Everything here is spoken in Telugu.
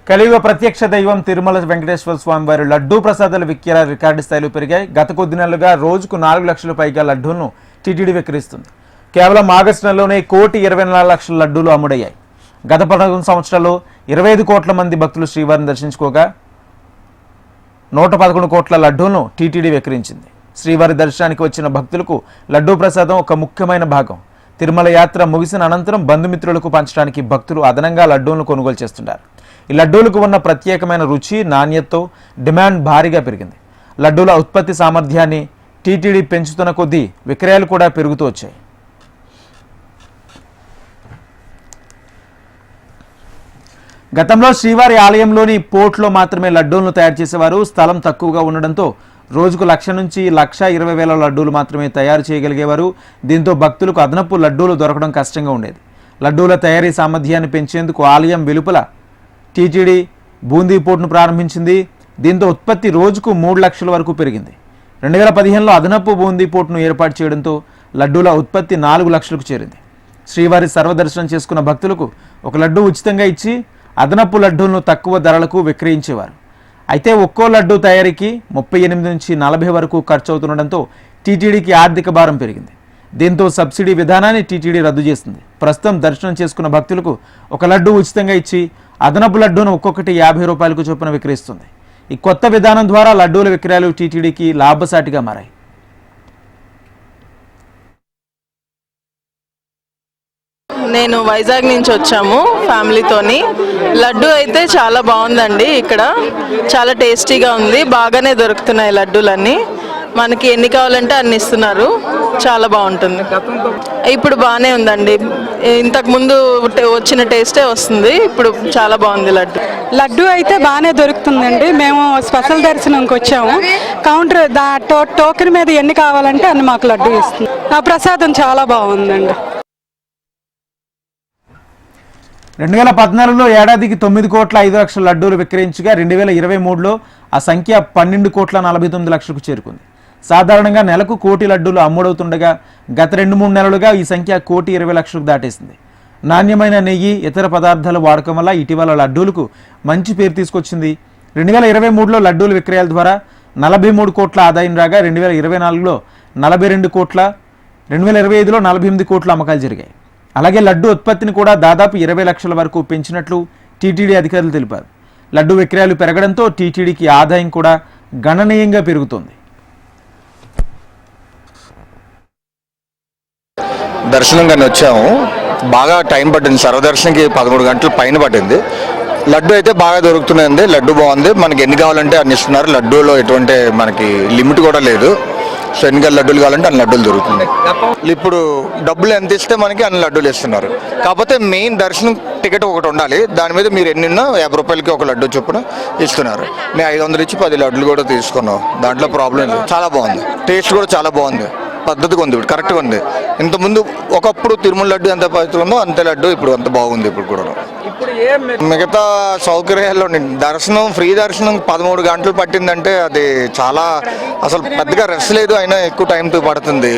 కలియుగ ప్రత్యక్ష దైవం తిరుమల వెంకటేశ్వర స్వామి వారి లడ్డూ ప్రసాదాల విక్రయాలు రికార్డు స్థాయిలో పెరిగాయి. గత కొద్ది నెలలుగా రోజుకు 4 లక్షల పైగా లడ్డూలను టీటీడీ విక్రయిస్తుంది. కేవలం ఆగస్టు నెలలోనే 1,24,00,000 లడ్డూలు అమ్ముడయ్యాయి. గత 11 సంవత్సరాల్లో 25 కోట్ల మంది భక్తులు శ్రీవారిని దర్శించుకోగా 111 కోట్ల లడ్డూలను టీటీడీ విక్రయించింది. శ్రీవారి దర్శనానికి వచ్చిన భక్తులకు లడ్డూ ప్రసాదం ఒక ముఖ్యమైన భాగం. తిరుమల యాత్ర ముగిసిన అనంతరం బంధుమిత్రులకు పంచడానికి భక్తులు అదనంగా లడ్డూలను కొనుగోలు చేస్తుంటారు. ఈ లడ్డూలకు ఉన్న ప్రత్యేకమైన రుచి, నాణ్యతతో డిమాండ్ భారీగా పెరిగింది. లడ్డూల ఉత్పత్తి సామర్థ్యాన్ని టీటీడీ పెంచుతున్న కొద్దీ విక్రయాలు కూడా పెరుగుతూ వచ్చాయి. గతంలో శ్రీవారి ఆలయంలోని పోర్ట్లో మాత్రమే లడ్డూలను తయారు చేసేవారు. స్థలం తక్కువగా ఉండడంతో రోజుకు 1,00,000 నుంచి 1,20,000 లడ్డూలు మాత్రమే తయారు చేయగలిగేవారు. దీంతో భక్తులకు అదనపు లడ్డూలు దొరకడం కష్టంగా ఉండేది. లడ్డూల తయారీ సామర్థ్యాన్ని పెంచేందుకు ఆలయం వెలుపల టీటీడీ బూందీ పోర్టును ప్రారంభించింది. దీంతో ఉత్పత్తి రోజుకు 3 లక్షల వరకు పెరిగింది. 2015లో అదనపు బూందీ పోర్టును ఏర్పాటు చేయడంతో లడ్డూల ఉత్పత్తి 4 లక్షలకు చేరింది. శ్రీవారి సర్వదర్శనం చేసుకున్న భక్తులకు ఒక లడ్డూ ఉచితంగా ఇచ్చి అదనపు లడ్డూలను తక్కువ ధరలకు విక్రయించేవారు. అయితే ఒక్కో లడ్డూ తయారీకి 38 నుంచి 40 వరకు ఖర్చు అవుతుండడంతో టీటీడీకి ఆర్థిక భారం పెరిగింది. దీంతో సబ్సిడీ విధానాన్ని టీటీడీ రద్దు చేసింది. ప్రస్తుతం దర్శనం చేసుకున్న భక్తులకు ఒక లడ్డూ ఉచితంగా ఇచ్చి అదనపు లడ్డూను ఒక్కొక్కటి 50 రూపాయలకు చొప్పున విక్రయిస్తుంది. ఈ కొత్త విధానం ద్వారా లడ్డూల విక్రయాలు టీటీడీకి లాభసాటిగా మారాయి. నేను వైజాగ్ నుంచి వచ్చాము ఫ్యామిలీతోని. లడ్డు అయితే చాలా బాగుందండి. ఇక్కడ చాలా టేస్టీగా ఉంది. బాగానే దొరుకుతున్నాయి లడ్డూలన్నీ. మనకి ఎన్ని కావాలంటే అన్ని ఇస్తున్నారు. చాలా బాగుంటుంది. ఇప్పుడు బాగానే ఉందండి. ఇంతకుముందు వచ్చిన టేస్టే వస్తుంది. ఇప్పుడు చాలా బాగుంది లడ్డు అయితే బాగానే దొరుకుతుందండి. మేము స్పెషల్ దర్శనంకి వచ్చాము. కౌంటర్ టోకెన్ మీద ఎన్ని కావాలంటే అన్ని మాకు లడ్డు ఇస్తుంది. ఆ ప్రసాదం చాలా బాగుందండి. 2014లో ఏడాదికి 9,05,00,000 లడ్డూలు విక్రయించగా 2023లో ఆ సంఖ్య 12,49,00,000కు చేరుకుంది. సాధారణంగా నెలకు 1,00,000 లడ్డూలు అమ్ముడవుతుండగా గత 2-3 నెలలుగా ఈ సంఖ్య 1,20,00,000కు దాటేసింది. నాణ్యమైన నెయ్యి, ఇతర పదార్థాల వాడకం వల్ల ఇటీవల లడ్డూలకు మంచి పేరు తీసుకొచ్చింది. 2023లో లడ్డూల విక్రయాల ద్వారా 43 కోట్ల ఆదాయం రాగా 2024లో 42 కోట్ల, 2025లో 48 కోట్ల అమ్మకాలు జరిగాయి. అలాగే లడ్డు ఉత్పత్తిని కూడా దాదాపు 20 లక్షల వరకు పెంచినట్లు టీటీడీ అధికారులు తెలిపారు. లడ్డు విక్రయాలు పెరగడంతో టీటీడీకి ఆదాయం కూడా గణనీయంగా పెరుగుతోంది. దర్శనం కానీ వచ్చాము. బాగా టైం పట్టింది. సర్వదర్శనంకి 13 గంటలు పైన పట్టింది. లడ్డు అయితే బాగా దొరుకుతున్నాయండి. లడ్డు బాగుంది. మనకి ఎన్ని కావాలంటే అన్ని ఇస్తున్నారు. లడ్డూలో ఎటువంటి మనకి లిమిట్ కూడా లేదు. సో ఎన్ని లడ్డూలు కావాలంటే అన్ని లడ్డూలు దొరుకుతున్నాయి. ఇప్పుడు డబ్బులు ఎంత ఇస్తే మనకి అన్ని లడ్డూలు ఇస్తున్నారు. కాకపోతే మెయిన్ దర్శనం టికెట్ ఒకటి ఉండాలి. దాని మీద మీరు ఎన్నిన్నా 50 రూపాయలకి ఒక లడ్డు చొప్పున ఇస్తున్నారు. మేము 500 ఇచ్చి 10 లడ్డులు కూడా తీసుకున్నాం. దాంట్లో ప్రాబ్లం లేదు. చాలా బాగుంది. టేస్ట్ కూడా చాలా బాగుంది. పద్ధతిగా ఉంది. ఇప్పుడు కరెక్ట్గా ఉంది. ఇంతకుముందు ఒకప్పుడు తిరుమల లడ్డు ఎంత పద్ధతిగా ఉందో అంతే లడ్డు ఇప్పుడు అంత బాగుంది. ఇప్పుడు కూడా మిగతా సౌకర్యాల్లో దర్శనం, ఫ్రీ దర్శనం 13 గంటలు పట్టిందంటే అది చాలా అసలు పెద్దగా రెస్ట్ లేదు. అయినా ఎక్కువ టైం పడుతుంది.